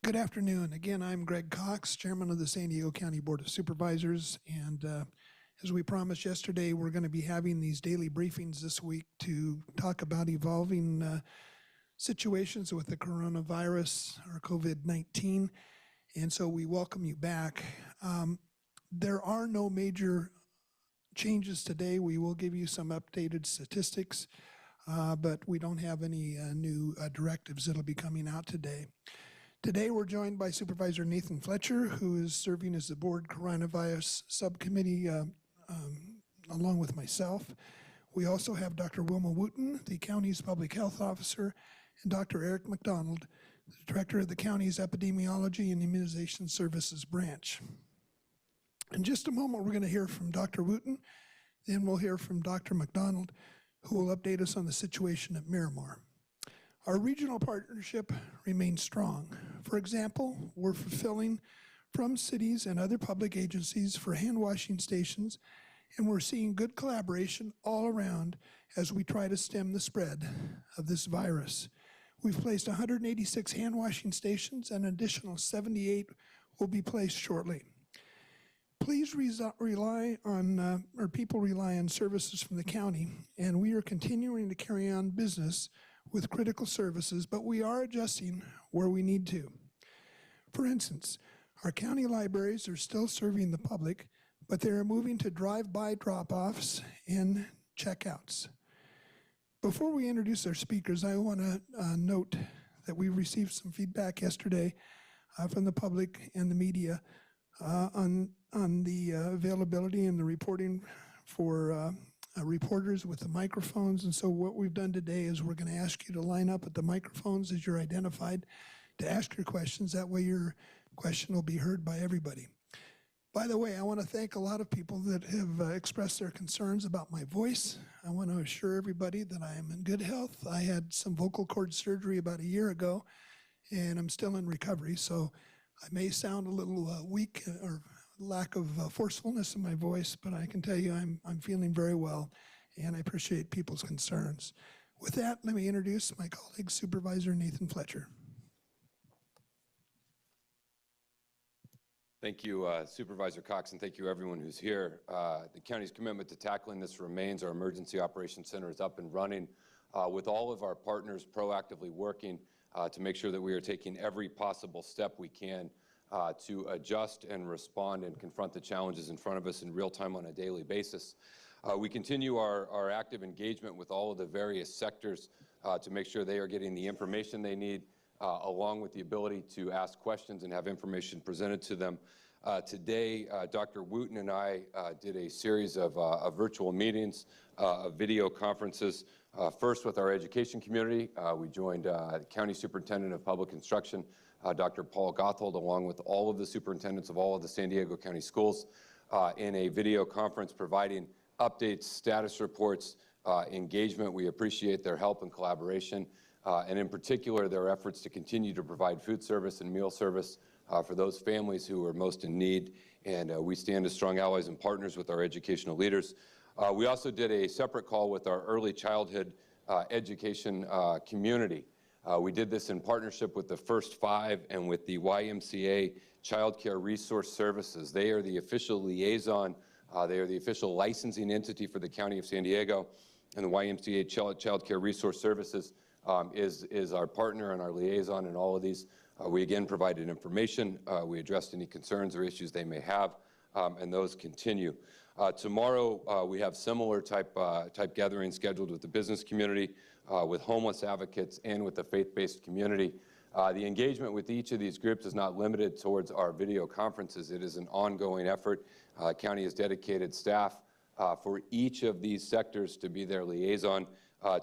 Good afternoon. Again, I'm Greg Cox, Chairman of the San Diego County Board of Supervisors, and as we promised yesterday, we're going to be having these daily briefings this week to talk about evolving situations with the coronavirus or COVID-19, and so we welcome you back. There are no major changes today. We will give you some updated statistics, but we don't have any new directives that'll be coming out today. Today we're joined by Supervisor Nathan Fletcher, who is serving as the Board Coronavirus Subcommittee along with myself. We also have Dr. Wilma Wooten, the county's Public Health Officer, and Dr. Eric McDonald, the Director of the county's Epidemiology and Immunization Services Branch. In just a moment, we're going to hear from Dr. Wooten, then we'll hear from Dr. McDonald, who will update us on the situation at Miramar. Our regional partnership remains strong. For example, we're fulfilling from cities and other public agencies for hand washing stations, and we're seeing good collaboration all around as we try to stem the spread of this virus. We've placed 186 hand washing stations, and an additional 78 will be placed shortly. Please rely on, people rely on services from the county, and we are continuing to carry on business with critical services, but we are adjusting where we need to. For instance, our county libraries are still serving the public, but they are moving to drive-by drop-offs and checkouts. Before we introduce our speakers, I want to note that we received some feedback yesterday from the public and the media on the availability and the reporting for reporters with the microphones. And so what we've done today is we're going to ask you to line up at the microphones as you're identified to ask your questions. That way your question will be heard by everybody. By the way, I want to thank a lot of people that have expressed their concerns about my voice. I want to assure everybody that I am in good health. I had some vocal cord surgery about a year ago, and I'm still in recovery, so I may sound a little weak or lack of forcefulness in my voice, but I can tell you I'm feeling very well, and I appreciate people's concerns. With that, let me introduce my colleague, Supervisor Nathan Fletcher. Thank you, Supervisor Cox, and thank you everyone who's here. The county's commitment to tackling this remains. Our Emergency Operations Center is up and running with all of our partners proactively working to make sure that we are taking every possible step we can to adjust and respond and confront the challenges in front of us in real time on a daily basis. We continue our active engagement with all of the various sectors to make sure they are getting the information they need, along with the ability to ask questions and have information presented to them. Today, Dr. Wooten and I did a series of virtual meetings, video conferences, first with our education community. We joined the County Superintendent of Public Instruction, Dr. Paul Gothold, along with all of the superintendents of all of the San Diego County schools in a video conference providing updates, status reports, engagement. We appreciate their help and collaboration, and in particular their efforts to continue to provide food service and meal service for those families who are most in need, and we stand as strong allies and partners with our educational leaders. We also did a separate call with our early childhood education community. We did this in partnership with the First Five and with the YMCA Child Care Resource Services. They are the official liaison, they are the official licensing entity for the County of San Diego, and the YMCA Child Care Resource Services is our partner and our liaison in all of these. We again provided information, we addressed any concerns or issues they may have, and those continue. Tomorrow we have similar type gatherings scheduled with the business community, with homeless advocates, and with the faith-based community. The engagement with each of these groups is not limited towards our video conferences. It is an ongoing effort. County has dedicated staff for each of these sectors to be their liaison,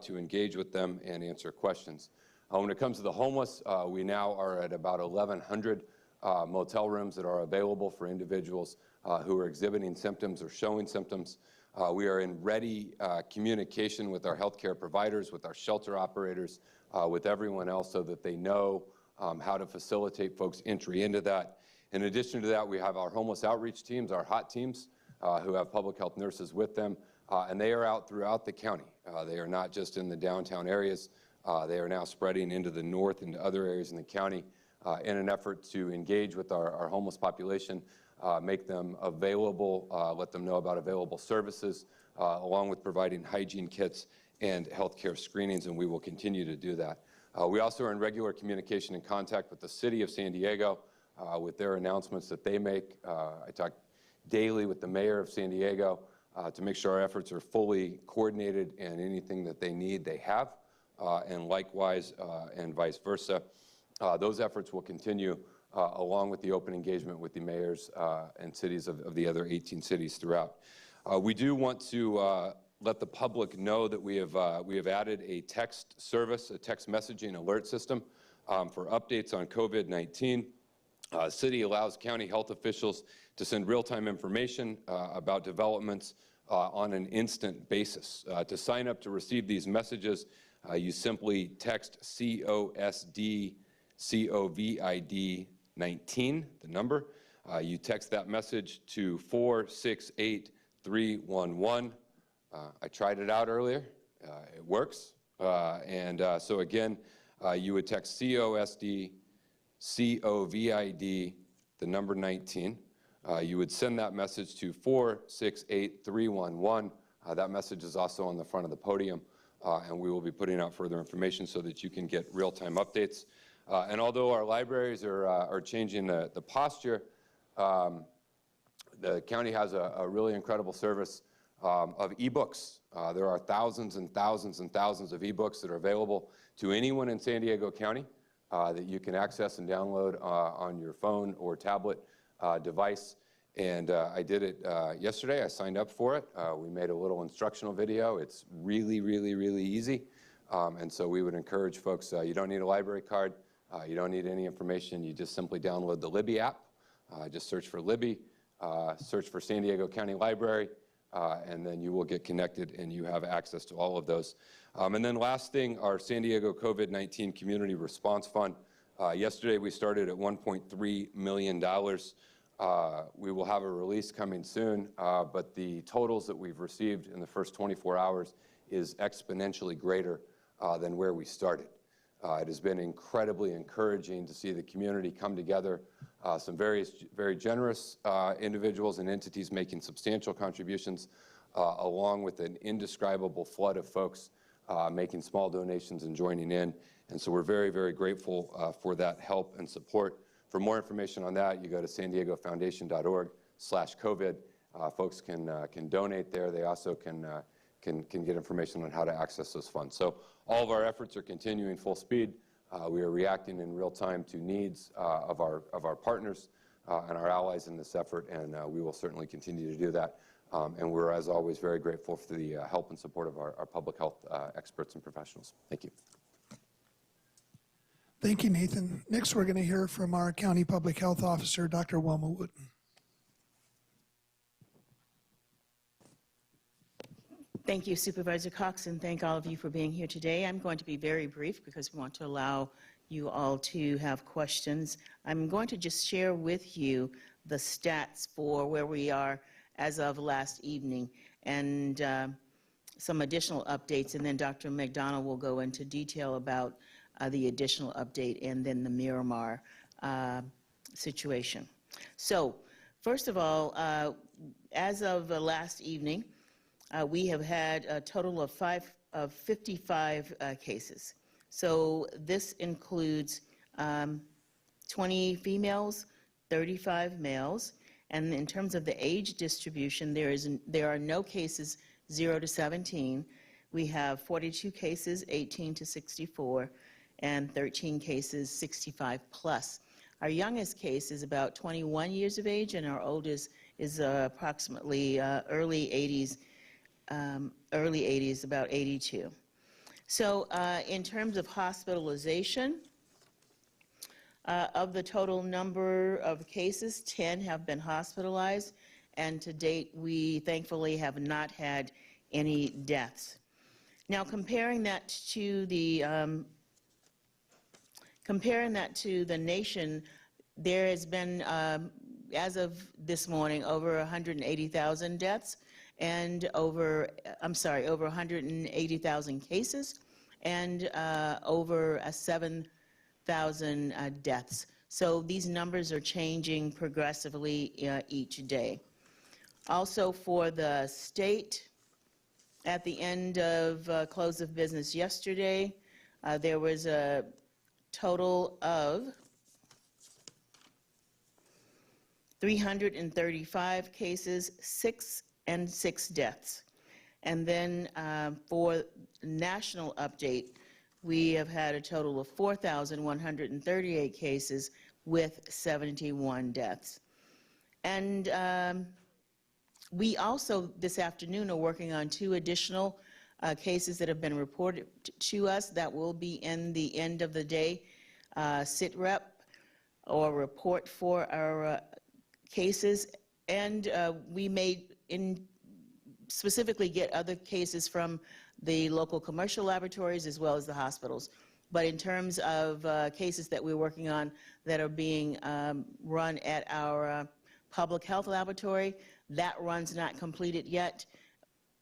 to engage with them and answer questions. When it comes to the homeless, we now are at about 1,100 motel rooms that are available for individuals who are exhibiting symptoms or showing symptoms. We are in ready communication with our healthcare providers, with our shelter operators, with everyone else so that they know how to facilitate folks' entry into that. In addition to that, we have our homeless outreach teams, our HOT teams, who have public health nurses with them, and they are out throughout the county. They are not just in the downtown areas. They are now spreading into the north and other areas in the county. in an effort to engage with our homeless population, make them available, let them know about available services, along with providing hygiene kits and healthcare screenings, and we will continue to do that. We also are in regular communication and contact with the City of San Diego with their announcements that they make. I talk daily with the Mayor of San Diego to make sure our efforts are fully coordinated, and anything that they need, they have, and likewise, and vice versa. Those efforts will continue along with the open engagement with the mayors and cities of the other 18 cities throughout. We do want to let the public know that we have added a text service, a text messaging alert system for updates on COVID-19. City allows county health officials to send real-time information about developments on an instant basis. To sign up to receive these messages, you simply text COSD COVID 19, the number. You text that message to 468-311. I tried it out earlier. It works. So again, you would text COSD COVID, the number 19. You would send that message to 468-311. That message is also on the front of the podium, and we will be putting out further information so that you can get real-time updates. And although our libraries are changing the posture, the county has a really incredible service of ebooks. There are thousands and thousands and thousands of ebooks that are available to anyone in San Diego County that you can access and download on your phone or tablet device. And I did it yesterday. I signed up for it. We made a little instructional video. It's really, really, really easy. And so we would encourage folks, you don't need a library card. You don't need any information. You just simply download the Libby app. Just search for Libby, search for San Diego County Library, and then you will get connected and you have access to all of those. And then last thing, our San Diego COVID-19 Community Response Fund. Yesterday we started at $1.3 million. We will have a release coming soon, but the totals that we've received in the first 24 hours is exponentially greater than where we started. It has been incredibly encouraging to see the community come together, some very generous individuals and entities making substantial contributions, along with an indescribable flood of folks making small donations and joining in. And so we're very, very grateful for that help and support. For more information on that, you go to sandiegofoundation.org/COVID. Folks can donate there. They also can get information on how to access those funds. So all of our efforts are continuing full speed. We are reacting in real time to needs of our partners and our allies in this effort, and we will certainly continue to do that. And we're, as always, very grateful for the help and support of our public health experts and professionals. Thank you. Thank you, Nathan. Next, we're going to hear from our County Public Health Officer, Dr. Wilma Wooten. Thank you, Supervisor Cox, and thank all of you for being here today. I'm going to be very brief because we want to allow you all to have questions. I'm going to just share with you the stats for where we are as of last evening and some additional updates, and then Dr. McDonald will go into detail about the additional update and then the Miramar situation. So, first of all, as of last evening, we have had a total of 55 cases. So this includes 20 females, 35 males, and in terms of the age distribution, there are no cases 0 to 17. We have 42 cases 18 to 64, and 13 cases 65 plus. Our youngest case is about 21 years of age, and our oldest is approximately early 80s, about 82. So in terms of hospitalization, of the total number of cases, 10 have been hospitalized, and to date, we thankfully have not had any deaths. Now, comparing that to the nation, there has been, as of this morning, over 180,000 deaths and over 180,000 cases and over 7 1,000 deaths. So these numbers are changing progressively each day. Also for the state, at the end of close of business yesterday, there was a total of 335 cases, 6 deaths. And then for national update, we have had a total of 4,138 cases with 71 deaths. And we also, this afternoon, are working on 2 additional cases that have been reported to us that will be in the end of the day sit rep or report for our cases. And we may specifically get other cases from the local commercial laboratories as well as the hospitals. But in terms of cases that we're working on that are being run at our public health laboratory, that run's not completed yet.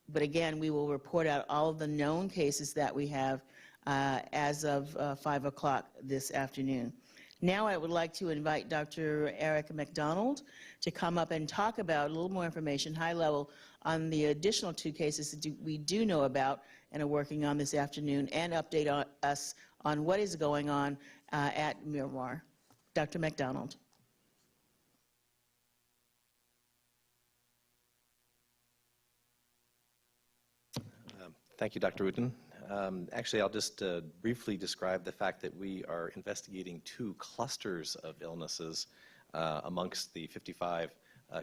But again, we will report out all of the known cases that we have as of 5 o'clock this afternoon. Now I would like to invite Dr. Eric McDonald to come up and talk about a little more information, high level, on the additional 2 cases that we do know about and are working on this afternoon, and update us on what is going on at Miramar. Dr. McDonald. Thank you, Dr. Wooten. Actually, I'll just briefly describe the fact that we are investigating 2 clusters of illnesses amongst the 55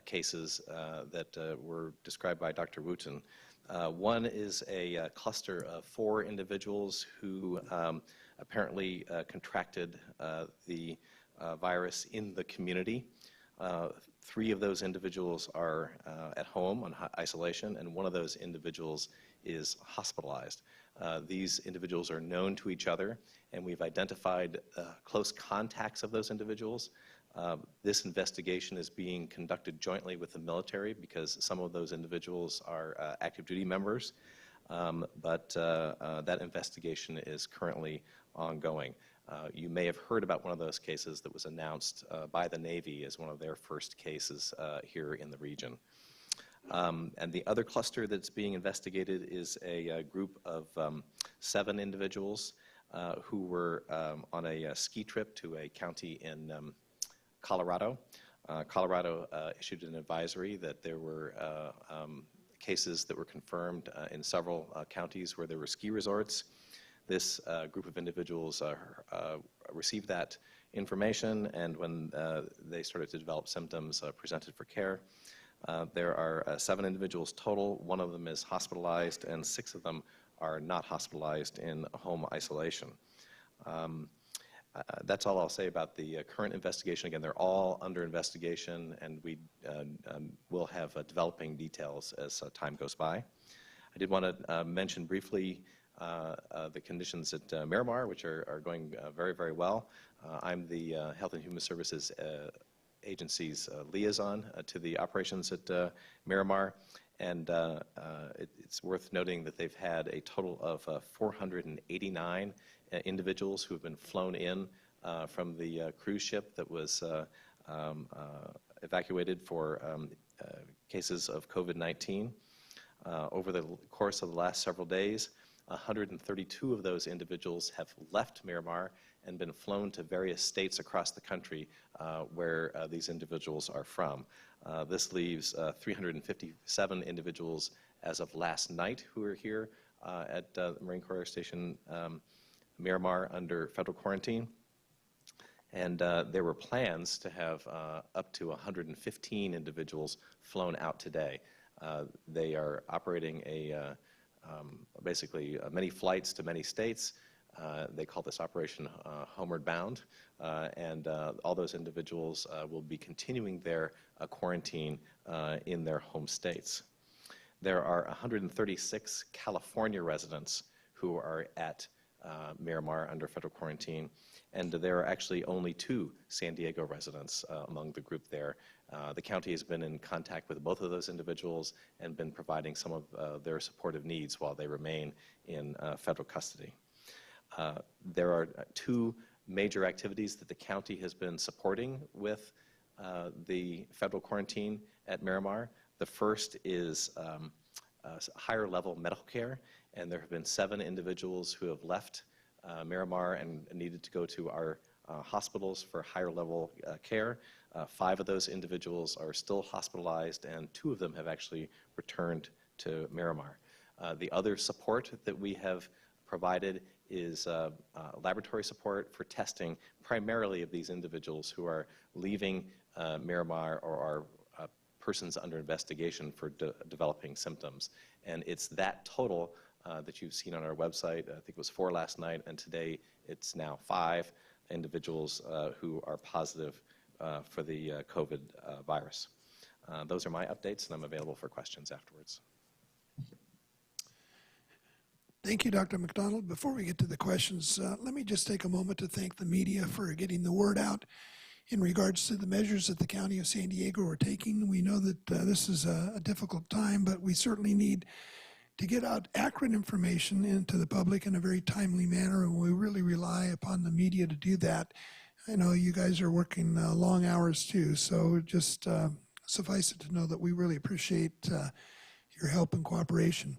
cases that were described by Dr. Wooten. One is a cluster of 4 individuals who apparently contracted the virus in the community. 3 of those individuals are at home on isolation, and 1 of those individuals is hospitalized. These individuals are known to each other, and we've identified close contacts of those individuals. This investigation is being conducted jointly with the military because some of those individuals are active duty members, but that investigation is currently ongoing. You may have heard about one of those cases that was announced by the Navy as one of their first cases here in the region. And the other cluster that's being investigated is a group of 7 individuals who were on a ski trip to a county in Colorado. Colorado issued an advisory that there were cases that were confirmed in several counties where there were ski resorts. This group of individuals received that information, and when they started to develop symptoms, presented for care. There are 7 individuals total. 1 of them is hospitalized, and 6 of them are not hospitalized in home isolation. That's all I'll say about the current investigation. Again, they're all under investigation, and we will have developing details as time goes by. I did want to mention briefly the conditions at Miramar, which are going very, very well. I'm the Health and Human Services Agency's liaison to the operations at Miramar, and it's worth noting that they've had a total of 489 individuals who have been flown in from the cruise ship that was evacuated for cases of COVID-19. Over the course of the last several days, 132 of those individuals have left Miramar and been flown to various states across the country where these individuals are from. This leaves 357 individuals as of last night who are here at Marine Corps Air Station Miramar under federal quarantine. And there were plans to have up to 115 individuals flown out today. They are operating basically many flights to many states. They call this operation Homeward Bound, and all those individuals will be continuing their quarantine in their home states. There are 136 California residents who are at Miramar under federal quarantine, and there are actually only 2 San Diego residents among the group there. The county has been in contact with both of those individuals and been providing some of their supportive needs while they remain in federal custody. There are 2 major activities that the county has been supporting with the federal quarantine at Miramar. The first is higher level medical care, and there have been 7 individuals who have left Miramar and needed to go to our hospitals for higher level care. 5 of those individuals are still hospitalized, and 2 of them have actually returned to Miramar. The other support that we have provided is laboratory support for testing, primarily of these individuals who are leaving Miramar or are persons under investigation for developing symptoms. And it's that total that you've seen on our website. I think it was 4 last night, and today it's now 5 individuals who are positive for the COVID virus. Those are my updates, and I'm available for questions afterwards. Thank you, Dr. McDonald. Before we get to the questions, let me just take a moment to thank the media for getting the word out in regards to the measures that the County of San Diego are taking. We know that this is a difficult time, but we certainly need to get out accurate information into the public in a very timely manner, and we really rely upon the media to do that. I know you guys are working long hours too, so just suffice it to know that we really appreciate your help and cooperation.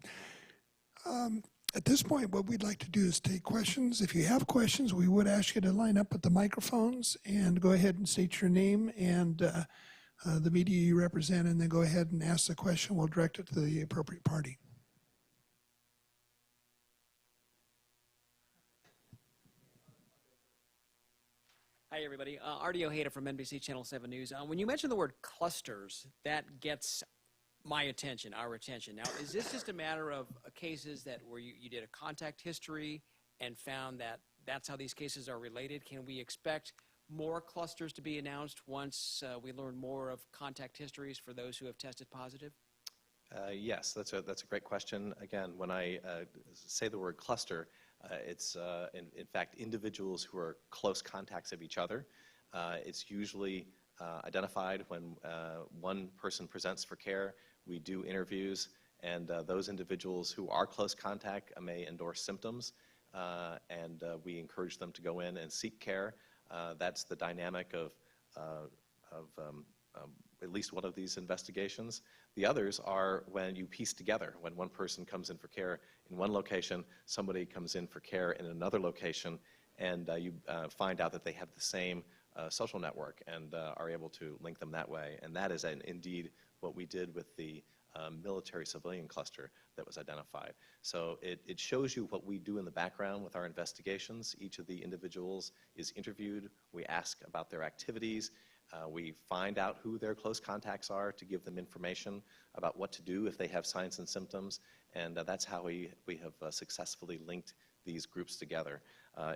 At this point, what we'd like to do is take questions. If you have questions, we would ask you to line up at the microphones and go ahead and state your name and the media you represent, and then go ahead and ask the question. We'll direct it to the appropriate party. Hi, everybody. Artie Ojeda from NBC Channel 7 News. When you mention the word clusters, that gets my attention, our attention. Now, is this just a matter of cases that where you did a contact history and found that that's how these cases are related? Can we expect more clusters to be announced once we learn more of contact histories for those who have tested positive? Yes, that's a great question. Again, when I say the word cluster, it's in fact individuals who are close contacts of each other. It's usually identified when one person presents for care. We do interviews, and those individuals who are close contact may endorse symptoms, and we encourage them to go in and seek care. That's the dynamic of at least one of these investigations. The others are when you piece together, when one person comes in for care in one location, somebody comes in for care in another location, and you find out that they have the same social network and are able to link them that way. And that is indeed what we did with the military-civilian cluster that was identified. So it shows you what we do in the background with our investigations. Each of the individuals is interviewed. We ask about their activities. We find out who their close contacts are to give them information about what to do if they have signs and symptoms. And that's how we have successfully linked these groups together.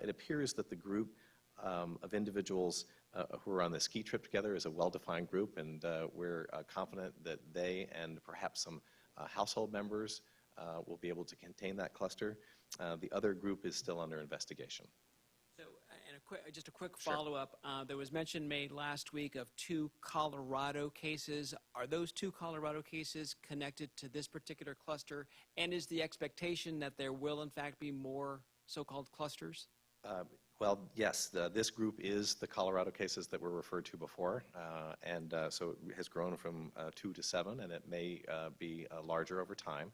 It appears that the group of individuals who are on the ski trip together is a well-defined group, and we're confident that they and perhaps some household members will be able to contain that cluster. The other group is still under investigation. So, and just a quick follow-up. There was mention made last week of 2 Colorado cases. Are those 2 Colorado cases connected to this particular cluster? And is the expectation that there will, in fact, be more so-called clusters? Well, yes, this group is the Colorado cases that were referred to before, and so it has grown from 2 to 7, and it may be larger over time.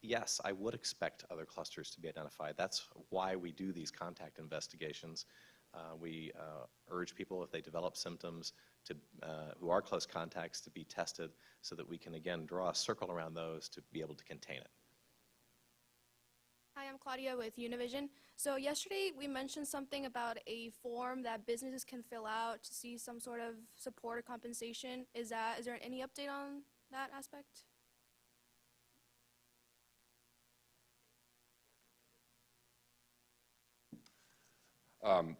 Yes, I would expect other clusters to be identified. That's why we do these contact investigations. We urge people, if they develop symptoms, who are close contacts, to be tested so that we can, again, draw a circle around those to be able to contain it. Hi, I'm Claudia with Univision. So yesterday we mentioned something about a form that businesses can fill out to see some sort of support or compensation. Is there any update on that aspect?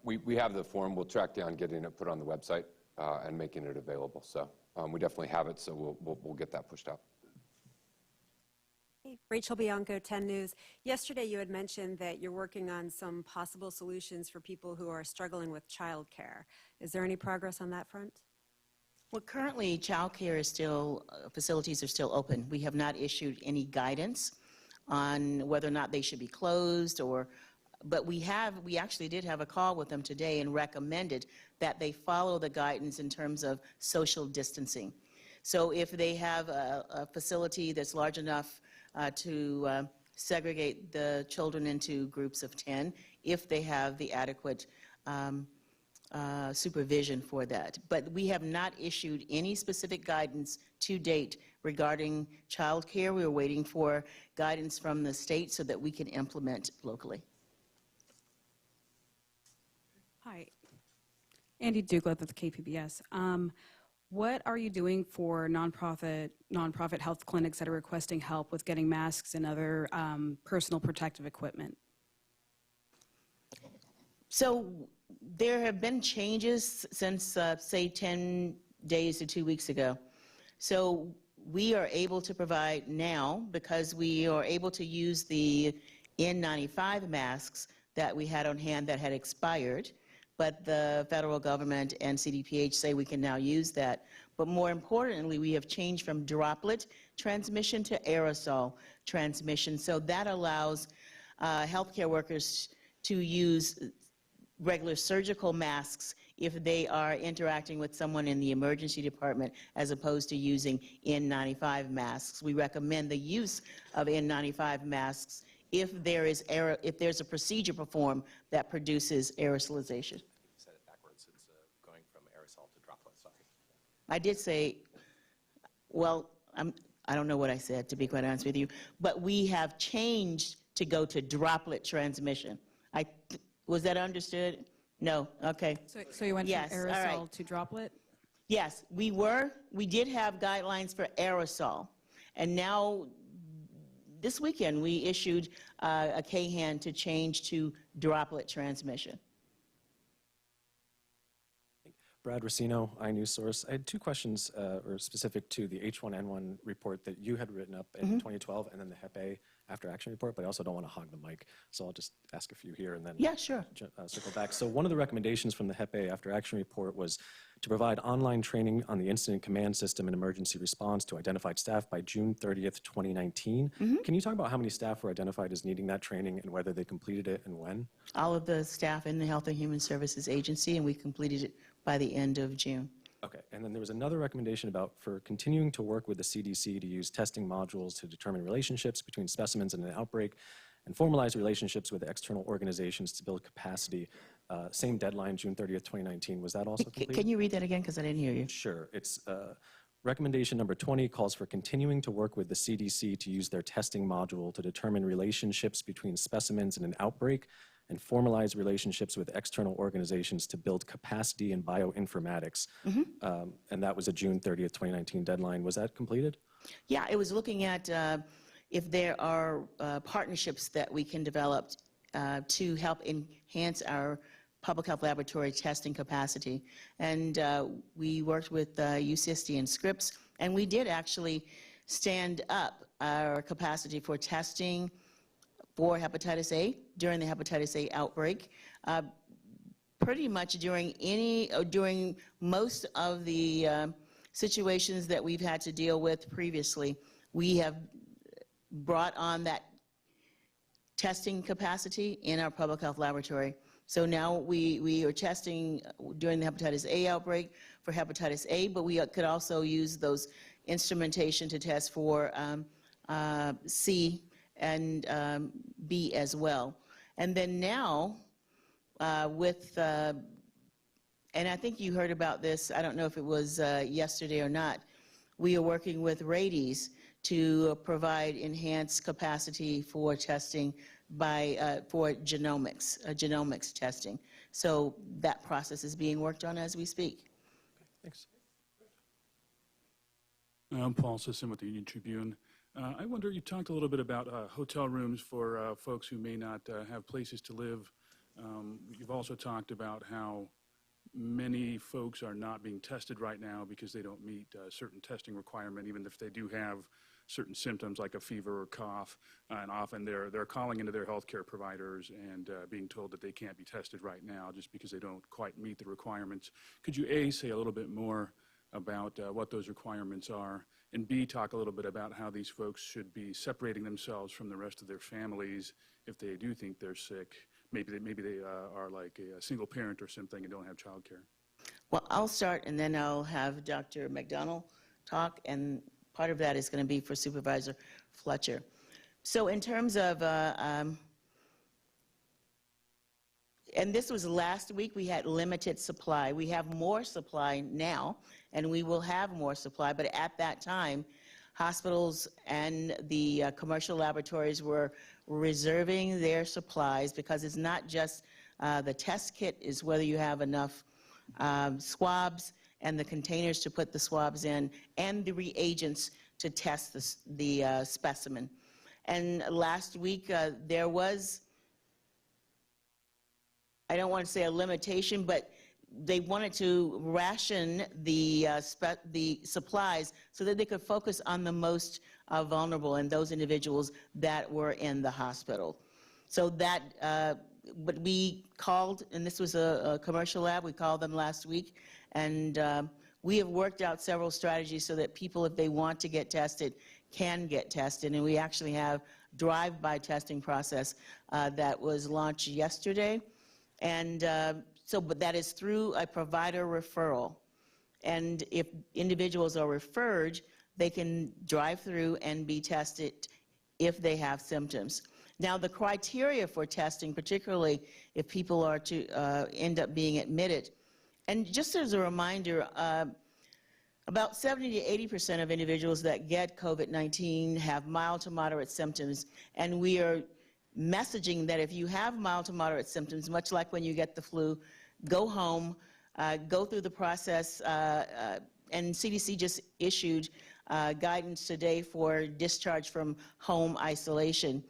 We have the form. We'll track down getting it put on the website and making it available. So we definitely have it, so we'll get that pushed out. Hey, Rachel Bianco, 10 News. Yesterday you had mentioned that you're working on some possible solutions for people who are struggling with childcare. Is there any progress on that front? Well, currently, child care is still, facilities are still open. We have not issued any guidance on whether or not they should be closed or But we actually did have a call with them today and recommended that they follow the guidance in terms of social distancing. So if they have a facility that's large enough to segregate the children into groups of 10, if they have the adequate supervision for that. But we have not issued any specific guidance to date regarding childcare. We are waiting for guidance from the state so that we can implement locally. Hi, Andy Dugleth with KPBS. What are you doing for nonprofit health clinics that are requesting help with getting masks and other personal protective equipment? So there have been changes since, say, 10 days to 2 weeks ago. So we are able to provide now, because we are able to use the N95 masks that we had on hand that had expired, but the federal government and CDPH say we can now use that. But more importantly, we have changed from droplet transmission to aerosol transmission. So that allows healthcare workers to use regular surgical masks if they are interacting with someone in the emergency department, as opposed to using N95 masks. We recommend the use of N95 masks if there's a procedure performed that produces aerosolization. You said it backwards. It's going from aerosol to droplet. Sorry. I did say, well, I don't know what I said, to be quite honest with you, but we have changed to go to droplet transmission. Was that understood? No? Okay. So you went Yes, from all aerosol right. to droplet? Yes, we did have guidelines for aerosol, and now this weekend we issued a KHAN to change to droplet transmission. Brad Racino, iNewsSource. I had two questions or specific to the H1N1 report that you had written up in 2012 and then the HEP-A after action report, but I also don't want to hog the mic, so I'll just ask a few here and then Yeah, sure. circle back. So one of the recommendations from the HEP-A after action report was to provide online training on the incident command system and emergency response to identified staff by June 30th, 2019. Can you talk about how many staff were identified as needing that training and whether they completed it and when? All of the staff in the Health and Human Services Agency, and we completed it by the end of June. Okay, and then there was another recommendation about for continuing to work with the CDC to use testing modules to determine relationships between specimens in an outbreak and formalize relationships with external organizations to build capacity. Same deadline, June 30th, 2019. Was that also completed? Can you read that again, because I didn't hear you? Sure. It's recommendation number 20 calls for continuing to work with the CDC to use their testing module to determine relationships between specimens in an outbreak and formalize relationships with external organizations to build capacity in bioinformatics. And that was a June 30th, 2019 deadline. Was that completed? Yeah, it was looking at if there are partnerships that we can develop to help enhance our public health laboratory testing capacity. And we worked with UCSD and Scripps, and we did actually stand up our capacity for testing for hepatitis A during the hepatitis A outbreak. Pretty much during most of the situations that we've had to deal with previously, we have brought on that testing capacity in our public health laboratory. So now we are testing during the hepatitis A outbreak for hepatitis A, but we could also use those instrumentation to test for C and B as well. And then now and I think you heard about this, I don't know if it was yesterday or not, we are working with Rades to provide enhanced capacity for testing for genomics testing. So that process is being worked on as we speak. Thanks. I'm Paul Sisson with the Union Tribune. I wonder, you talked a little bit about hotel rooms for folks who may not have places to live. You've also talked about how many folks are not being tested right now because they don't meet certain testing requirement, even if they do have certain symptoms like a fever or cough, and often they're calling into their healthcare providers and being told that they can't be tested right now just because they don't quite meet the requirements. Could you A, say a little bit more about what those requirements are, and B, talk a little bit about how these folks should be separating themselves from the rest of their families if they do think they're sick, maybe they are like a single parent or something and don't have childcare? Well, I'll start, and then I'll have Dr. McDonald talk, and part of that is going to be for Supervisor Fletcher. So in terms of, and this was last week, we had limited supply. We have more supply now, and we will have more supply, but at that time, hospitals and the commercial laboratories were reserving their supplies, because it's not just the test kit, is whether you have enough swabs and the containers to put the swabs in, and the reagents to test the specimen. And last week, there was, I don't want to say a limitation, but they wanted to ration the supplies so that they could focus on the most vulnerable and those individuals that were in the hospital. So that, but we called, and this was a commercial lab, we called them last week, and we have worked out several strategies so that people, if they want to get tested, can get tested. And we actually have drive-by testing process that was launched yesterday. And but that is through a provider referral. And if individuals are referred, they can drive through and be tested if they have symptoms. Now, the criteria for testing, particularly if people are to end up being admitted, and just as a reminder, about 70 to 80% of individuals that get COVID-19 have mild to moderate symptoms, and we are messaging that if you have mild to moderate symptoms, much like when you get the flu, go home, go through the process, and CDC just issued guidance today for discharge from home isolation.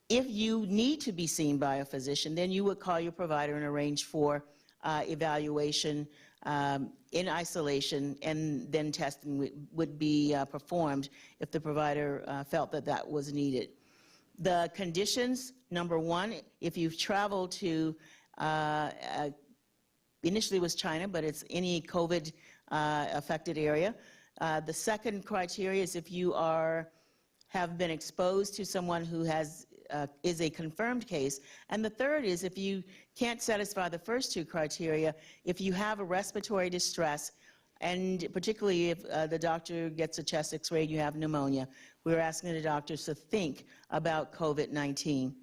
If you need to be seen by a physician, then you would call your provider and arrange for evaluation in isolation, and then testing would be performed if the provider felt that that was needed. The conditions, number one, if you've traveled to, initially was China, but it's any COVID affected area. The second criteria is if you have been exposed to someone who is a confirmed case. And the third is if you can't satisfy the first two criteria, if you have a respiratory distress, and particularly if the doctor gets a chest x-ray and you have pneumonia, we're asking the doctors to think about COVID-19.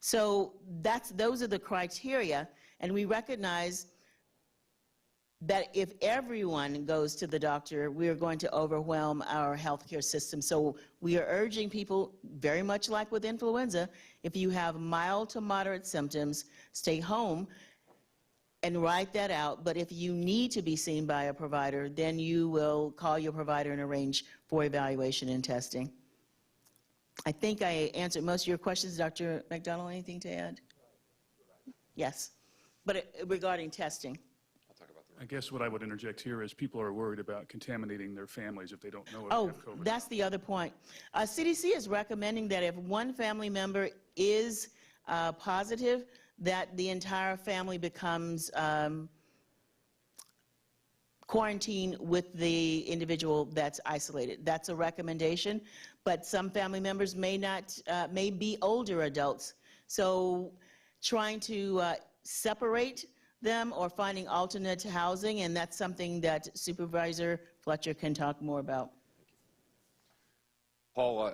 So those are the criteria, and we recognize that if everyone goes to the doctor, we are going to overwhelm our healthcare system. So we are urging people, very much like with influenza, if you have mild to moderate symptoms, stay home and write that out. But if you need to be seen by a provider, then you will call your provider and arrange for evaluation and testing. I think I answered most of your questions. Dr. McDonald, anything to add? Yes, but regarding testing. I guess what I would interject here is people are worried about contaminating their families if they don't know if Oh, they have COVID. that's the other point. CDC is recommending that if one family member is positive, that the entire family becomes quarantined with the individual that's isolated. That's a recommendation, but some family members may be older adults. So trying to separate them or finding alternate housing, and that's something that Supervisor Fletcher can talk more about. Paul,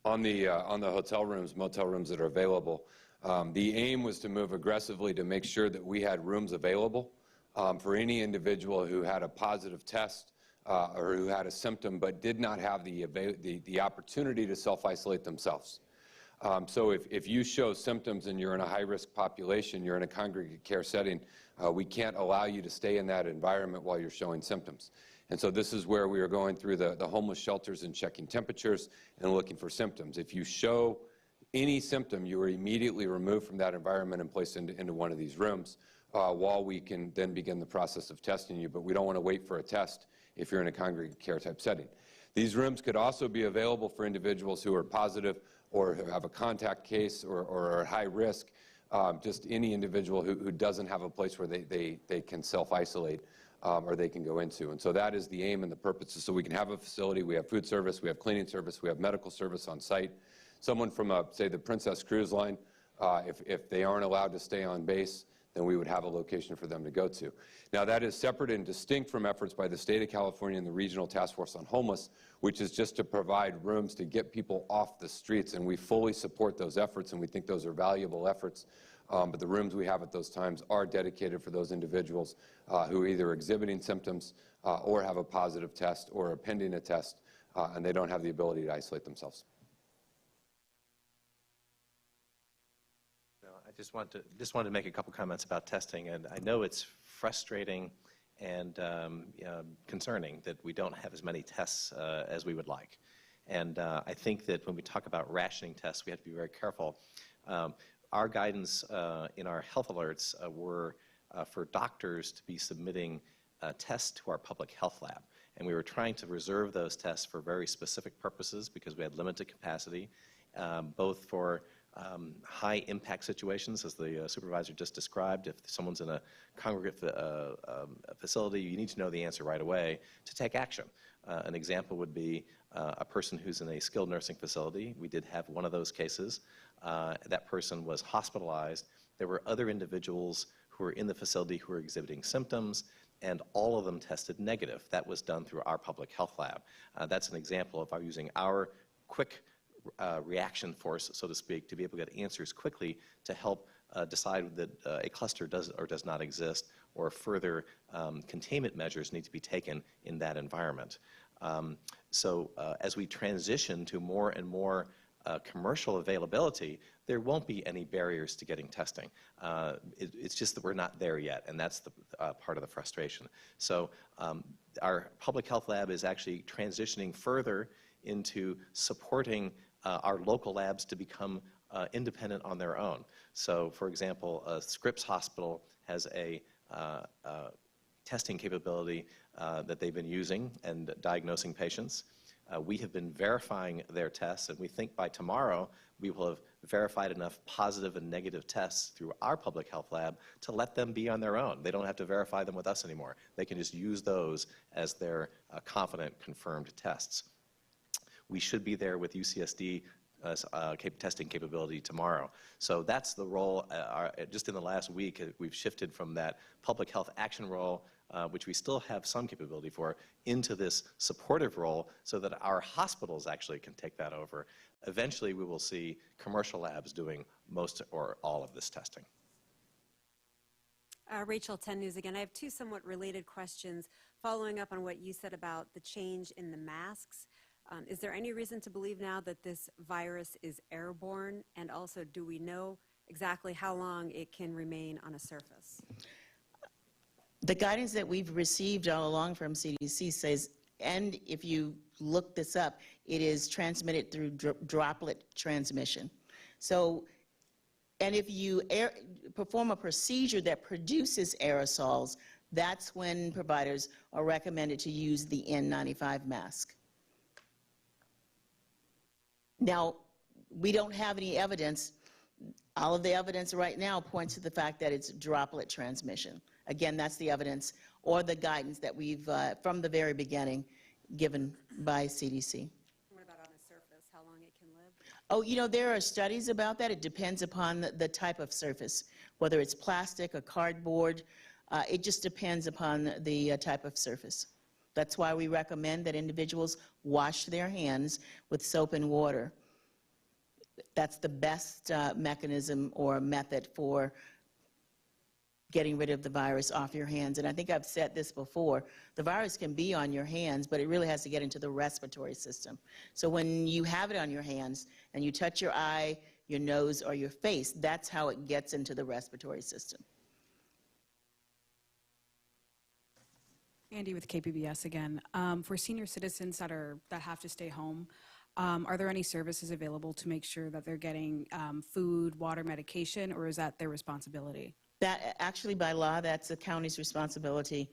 on the hotel rooms, motel rooms that are available, the aim was to move aggressively to make sure that we had rooms available for any individual who had a positive test or who had a symptom but did not have the opportunity to self-isolate themselves. So if you show symptoms and you're in a high-risk population, you're in a congregate care setting, we can't allow you to stay in that environment while you're showing symptoms. And so this is where we are going through the homeless shelters and checking temperatures and looking for symptoms. If you show any symptom, you are immediately removed from that environment and placed into one of these rooms while we can then begin the process of testing you. But we don't want to wait for a test if you're in a congregate care type setting. These rooms could also be available for individuals who are positive or who have a contact case or are at high risk, just any individual who doesn't have a place where they can self-isolate or they can go into. And so that is the aim and the purpose, so we can have a facility, we have food service, we have cleaning service, we have medical service on site. Someone from, say, the Princess Cruise Line If they aren't allowed to stay on base, then we would have a location for them to go to. Now, that is separate and distinct from efforts by the state of California and the Regional Task Force on Homeless, which is just to provide rooms to get people off the streets, and we fully support those efforts, and we think those are valuable efforts. But the rooms we have at those times are dedicated for those individuals who are either exhibiting symptoms or have a positive test or are pending a test, and they don't have the ability to isolate themselves. I just wanted to make a couple comments about testing, and I know it's frustrating and concerning that we don't have as many tests as we would like. And I think that when we talk about rationing tests, we have to be very careful. Our guidance in our health alerts were for doctors to be submitting tests to our public health lab. And we were trying to reserve those tests for very specific purposes because we had limited capacity, both for high impact situations, as the supervisor just described. If someone's in a congregate facility, you need to know the answer right away to take action. An example would be a person who's in a skilled nursing facility. We did have one of those cases. That person was hospitalized. There were other individuals who were in the facility who were exhibiting symptoms, and all of them tested negative. That was done through our public health lab. That's an example of using our quick reaction force, so to speak, to be able to get answers quickly to help decide that a cluster does or does not exist, or further containment measures need to be taken in that environment. So as we transition to more and more commercial availability, there won't be any barriers to getting testing. It's just that we're not there yet, and that's the part of the frustration. So our public health lab is actually transitioning further into supporting our local labs to become independent on their own. So, for example, Scripps Hospital has a testing capability that they've been using and diagnosing patients. We have been verifying their tests, and we think by tomorrow we will have verified enough positive and negative tests through our public health lab to let them be on their own. They don't have to verify them with us anymore. They can just use those as their confident, confirmed tests. We should be there with UCSD testing capability tomorrow. So that's the role. Just in the last week, we've shifted from that public health action role, which we still have some capability for, into this supportive role so that our hospitals actually can take that over. Eventually, we will see commercial labs doing most or all of this testing. Rachel, 10 News again. I have two somewhat related questions following up on what you said about the change in the masks. Is there any reason to believe now that this virus is airborne? And also, do we know exactly how long it can remain on a surface? The guidance that we've received all along from CDC says, and if you look this up, it is transmitted through droplet transmission. So, and if you perform a procedure that produces aerosols, that's when providers are recommended to use the N95 mask. Now, we don't have any evidence. All of the evidence right now points to the fact that it's droplet transmission. Again, that's the evidence or the guidance that we've, from the very beginning, given by CDC. What about on a surface, how long it can live? Oh, you know, there are studies about that. It depends upon the type of surface, whether it's plastic or cardboard. It just depends upon the type of surface. That's why we recommend that individuals wash their hands with soap and water. That's the best mechanism or method for getting rid of the virus off your hands. And I think I've said this before, the virus can be on your hands, but it really has to get into the respiratory system. So when you have it on your hands and you touch your eye, your nose, or your face, that's how it gets into the respiratory system. Andy with KPBS again. For senior citizens that have to stay home, are there any services available to make sure that they're getting food, water, medication, or is that their responsibility? That actually, by law, that's the county's responsibility.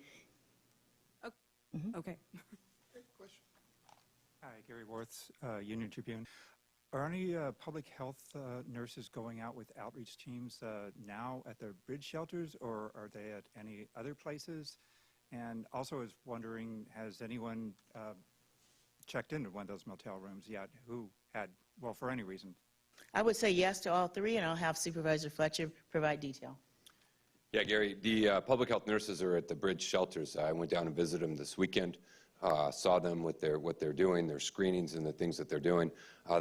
Okay. Hi, Gary Worth, Union Tribune. Are any public health nurses going out with outreach teams now at the bridge shelters, or are they at any other places? And also, I was wondering, has anyone checked into one of those motel rooms yet who had, well, for any reason? I would say yes to all three, and I'll have Supervisor Fletcher provide detail. Yeah, Gary, the public health nurses are at the bridge shelters. I went down and visited them this weekend, saw them with what they're doing, their screenings and the things that they're doing.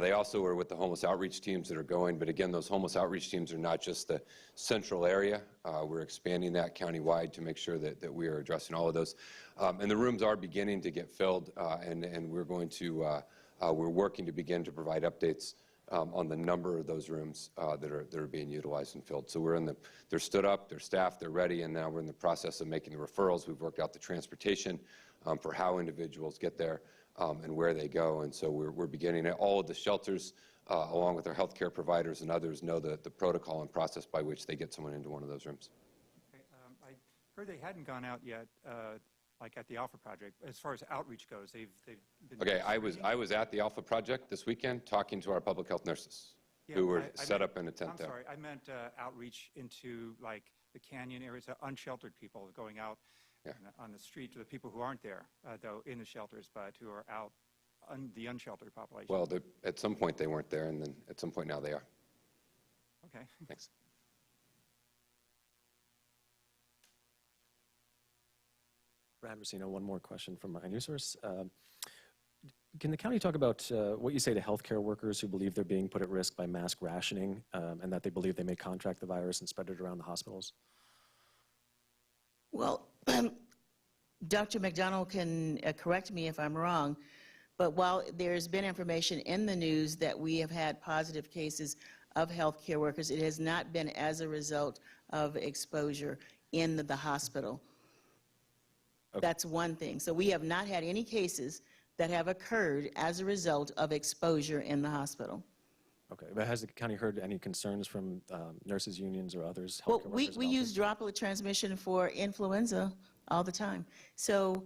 They also are with the homeless outreach teams that are going, but again, those homeless outreach teams are not just the central area. We're expanding that countywide to make sure that we are addressing all of those. And the rooms are beginning to get filled, and we're going to, we're working to begin to provide updates on the number of those rooms that are being utilized and filled. So they're stood up, they're staffed, they're ready, and now we're in the process of making the referrals. We've worked out the transportation for how individuals get there and where they go. And so we're beginning. All of the shelters, along with our healthcare providers and others, know the protocol and process by which they get someone into one of those rooms. Okay, I heard they hadn't gone out yet, like at the Alpha Project. As far as outreach goes, they've been Okay, I screening? was at the Alpha Project this weekend talking to our public health nurses Yeah, who were I set meant- up in a tent I'm there. sorry, I meant outreach into like the canyon areas, unsheltered people going out Yeah. on the street to the people who aren't there, though in the shelters, but who are out, the unsheltered population. Well, at some point they weren't there, and then at some point now they are. Okay. Thanks. Brad Racino, one more question from my news source. Can the county talk about what you say to healthcare workers who believe they're being put at risk by mask rationing and that they believe they may contract the virus and spread it around the hospitals? Well, Dr. McDonald can correct me if I'm wrong, but while there's been information in the news that we have had positive cases of healthcare workers, it has not been as a result of exposure in the hospital. Okay. That's one thing. So we have not had any cases that have occurred as a result of exposure in the hospital. Okay, but has the county heard any concerns from nurses unions or others? Well, healthcare we workers about use this? droplet transmission for influenza all the time. So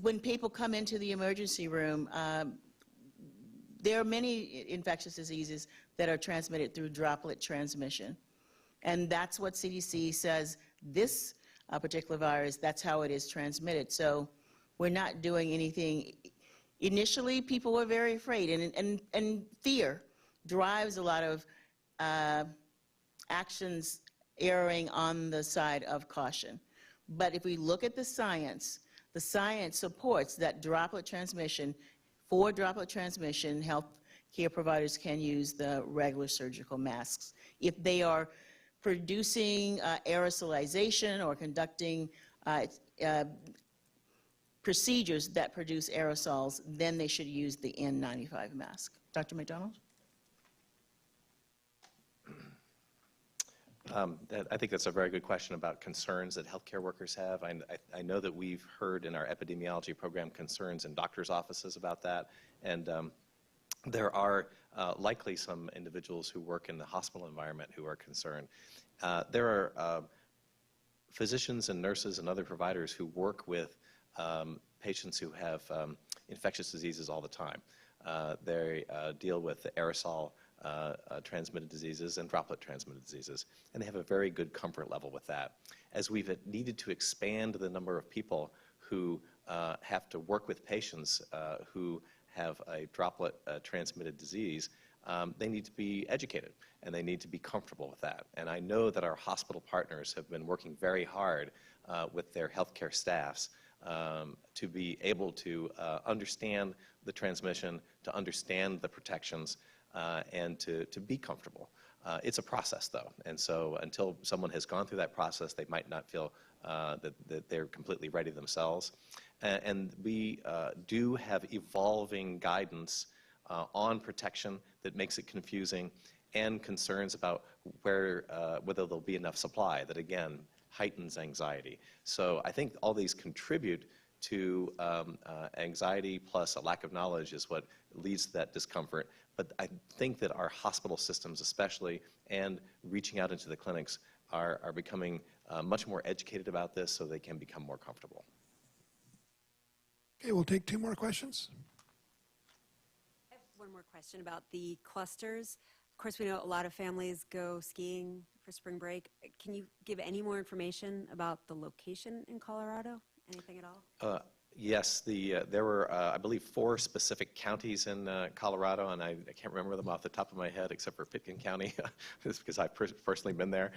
when people come into the emergency room, there are many infectious diseases that are transmitted through droplet transmission. And that's what CDC says this particular virus, that's how it is transmitted. So we're not doing anything. Initially, people were very afraid, and fear drives a lot of actions erring on the side of caution. But if we look at the science supports that droplet transmission. For droplet transmission, health care providers can use the regular surgical masks. If they are producing aerosolization or conducting procedures that produce aerosols, then they should use the N95 mask. Dr. McDonald? I think that's a very good question about concerns that healthcare workers have. I know that we've heard in our epidemiology program concerns in doctors' offices about that, and there are likely some individuals who work in the hospital environment who are concerned. There are physicians and nurses and other providers who work with patients who have infectious diseases all the time. They deal with the aerosol transmitted diseases and droplet transmitted diseases, and they have a very good comfort level with that. As we've needed to expand the number of people who have to work with patients who have a droplet transmitted disease, they need to be educated and they need to be comfortable with that. And I know that our hospital partners have been working very hard with their healthcare staffs to be able to understand the transmission, to understand the protections, and to be comfortable. It's a process, though, and so until someone has gone through that process, they might not feel that they're completely ready themselves. And we do have evolving guidance on protection that makes it confusing, and concerns about whether there'll be enough supply that, again, heightens anxiety. So I think all these contribute to anxiety, plus a lack of knowledge is what leads to that discomfort. But I think that our hospital systems especially, and reaching out into the clinics, are becoming much more educated about this so they can become more comfortable. Okay, we'll take two more questions. I have one more question about the clusters. Of course, we know a lot of families go skiing for spring break. Can you give any more information about the location in Colorado? Anything at all? Yes, there were, I believe, 4 specific counties in Colorado, and I can't remember them off the top of my head except for Pitkin County, just because I've personally been there,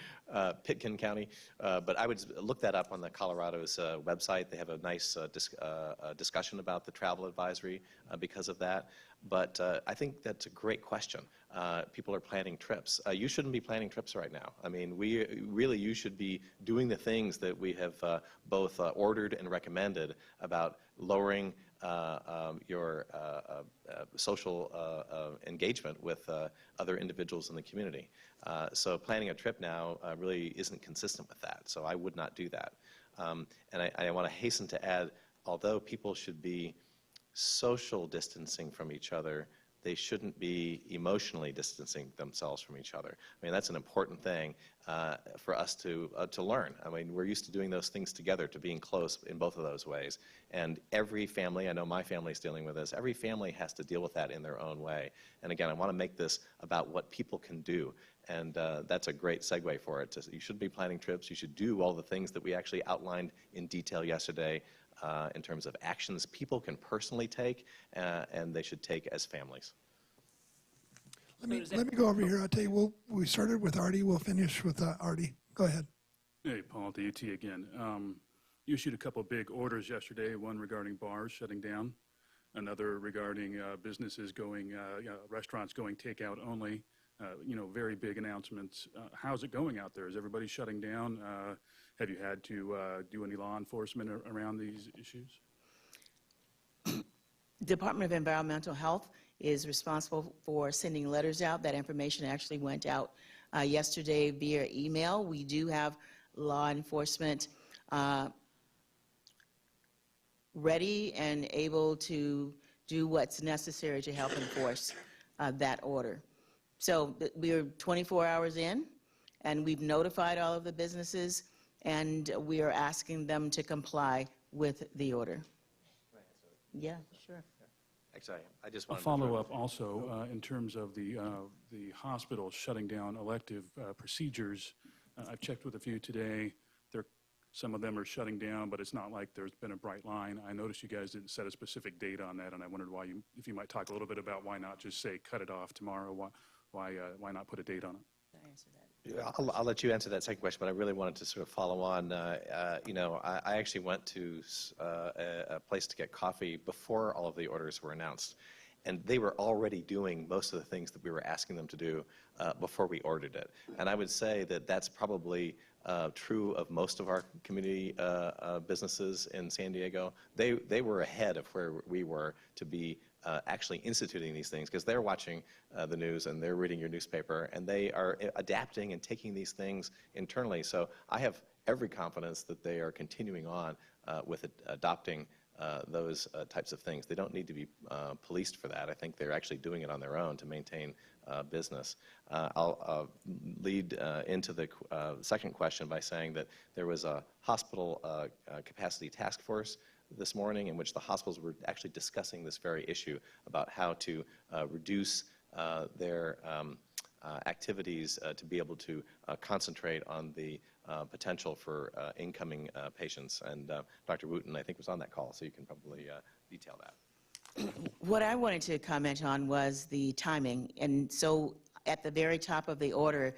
Pitkin County. But I would look that up on the Colorado's website. They have a nice discussion about the travel advisory because of that. But I think that's a great question. People are planning trips. You shouldn't be planning trips right now. I mean, you should be doing the things that we have both ordered and recommended about lowering your social engagement with other individuals in the community. So planning a trip now really isn't consistent with that. So I would not do that. And I want to hasten to add, although people should be social distancing from each other, they shouldn't be emotionally distancing themselves from each other. I mean, that's an important thing for us to learn. I mean, we're used to doing those things together, to being close in both of those ways. And every family, I know my family's dealing with this, every family has to deal with that in their own way. And again, I want to make this about what people can do. And that's a great segue for it. You should be planning trips. You should do all the things that we actually outlined in detail yesterday in terms of actions people can personally take and they should take as families. Let me go over here. I'll tell you, we started with Artie. We'll finish with Artie. Go ahead. Hey, Paul, the UT again. You issued a couple big orders yesterday, one regarding bars shutting down, another regarding businesses going, restaurants going takeout only, very big announcements. How's it going out there? Is everybody shutting down? Have you had to do any law enforcement around these issues? Department of Environmental Health is responsible for sending letters out. That information actually went out yesterday via email. We do have law enforcement ready and able to do what's necessary to help enforce that order. So we're 24 hours in, and we've notified all of the businesses, and we are asking them to comply with the order. Yeah, sure. Actually, I just want to follow up also in terms of the hospital shutting down elective procedures. I've checked with a few today. Some of them are shutting down, but it's not like there's been a bright line. I noticed you guys didn't set a specific date on that, and I wondered if you might talk a little bit about why not just say cut it off tomorrow. Why not put a date on it? Can I answer that? I'll let you answer that second question, but I really wanted to sort of follow on. I actually went to a place to get coffee before all of the orders were announced, and they were already doing most of the things that we were asking them to do before we ordered it. And I would say that that's probably true of most of our community businesses in San Diego. They were ahead of where we were to be actually instituting these things, because they're watching the news and they're reading your newspaper, and they are adapting and taking these things internally. So I have every confidence that they are continuing on with adopting those types of things. They don't need to be policed for that. I think they're actually doing it on their own to maintain business. I'll lead into the second question by saying that there was a hospital capacity task force this morning in which the hospitals were actually discussing this very issue about how to reduce their activities to be able to concentrate on the potential for incoming patients. And Dr. Wooten, I think, was on that call, so you can probably detail that. What I wanted to comment on was the timing. And so at the very top of the order,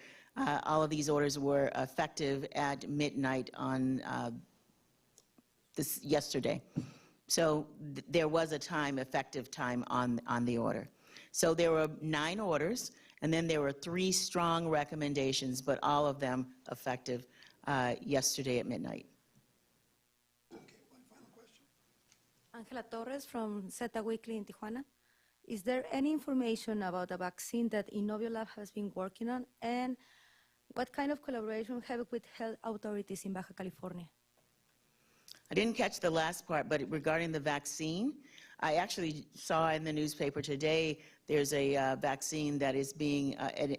all of these orders were effective at midnight on yesterday. So there was a effective time on the order. So there were 9 orders, and then there were 3 strong recommendations, but all of them effective yesterday at midnight. Okay, one final question. Angela Torres from Zeta Weekly in Tijuana. Is there any information about a vaccine that Innoviolab has been working on, and what kind of collaboration have you with health authorities in Baja California? I didn't catch the last part, but regarding the vaccine, I actually saw in the newspaper today there's a vaccine that is being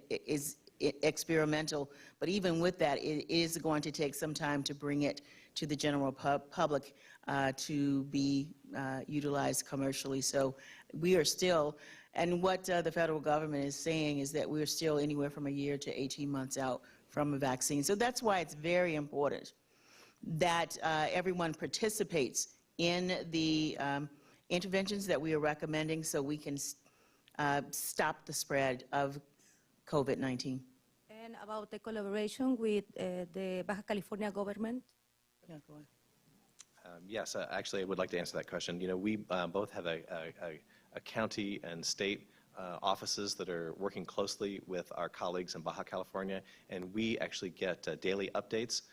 is experimental, but even with that, it is going to take some time to bring it to the general public to be utilized commercially. So we are still, and what the federal government is saying is that we're still anywhere from a year to 18 months out from a vaccine. So that's why it's very important that everyone participates in the interventions that we are recommending so we can stop the spread of COVID-19. And about the collaboration with the Baja California government? Yeah, go on. Yes, actually, I would like to answer that question. You know, we both have a county and state offices that are working closely with our colleagues in Baja California, and we actually get daily updates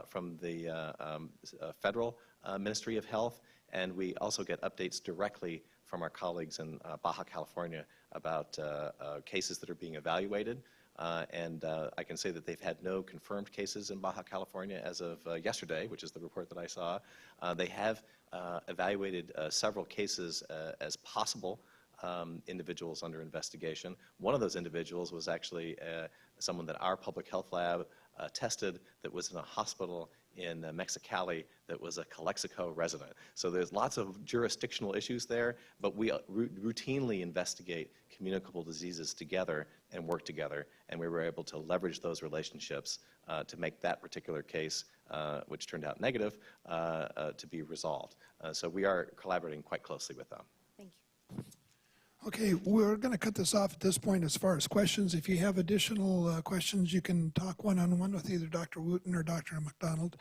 from the federal Ministry of Health, and we also get updates directly from our colleagues in Baja California about cases that are being evaluated. And I can say that they've had no confirmed cases in Baja California as of yesterday, which is the report that I saw. They have evaluated several cases as possible individuals under investigation. One of those individuals was actually someone that our public health lab tested that was in a hospital in Mexicali that was a Calexico resident. So there's lots of jurisdictional issues there, but we routinely investigate communicable diseases together and work together, and we were able to leverage those relationships to make that particular case, which turned out negative, to be resolved. So we are collaborating quite closely with them. Thank you. Okay, we're going to cut this off at this point as far as questions. If you have additional questions, you can talk one-on-one with either Dr. Wooten or Dr. McDonald.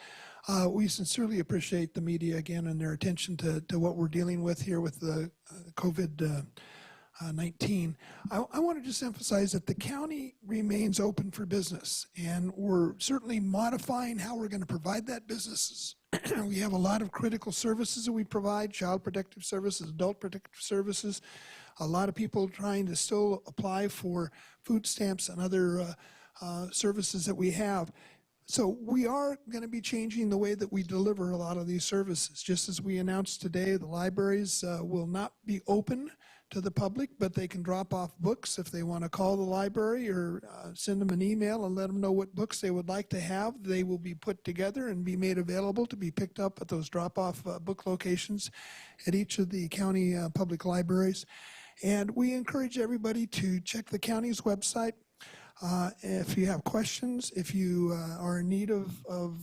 We sincerely appreciate the media again and their attention to what we're dealing with here with the COVID-19. I want to just emphasize that the county remains open for business, and we're certainly modifying how we're going to provide that businesses. We have a lot of critical services that we provide, child protective services, adult protective services. A lot of people trying to still apply for food stamps and other services that we have. So we are going to be changing the way that we deliver a lot of these services. Just as we announced today, the libraries will not be open to the public, but they can drop off books if they want to call the library or send them an email and let them know what books they would like to have. They will be put together and be made available to be picked up at those drop-off book locations at each of the county public libraries. And we encourage everybody to check the county's website. If you have questions, if you are in need of,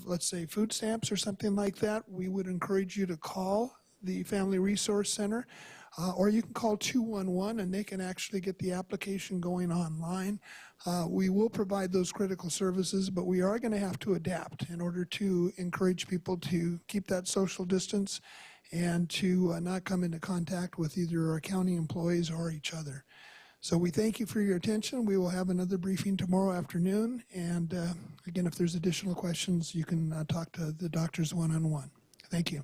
let's say, food stamps or something like that, we would encourage you to call the Family Resource Center, or you can call 211 and they can actually get the application going online. We will provide those critical services, but we are going to have to adapt in order to encourage people to keep that social distance and to not come into contact with either our county employees or each other. So we thank you for your attention. We will have another briefing tomorrow afternoon. And again, if there's additional questions, you can talk to the doctors one-on-one. Thank you.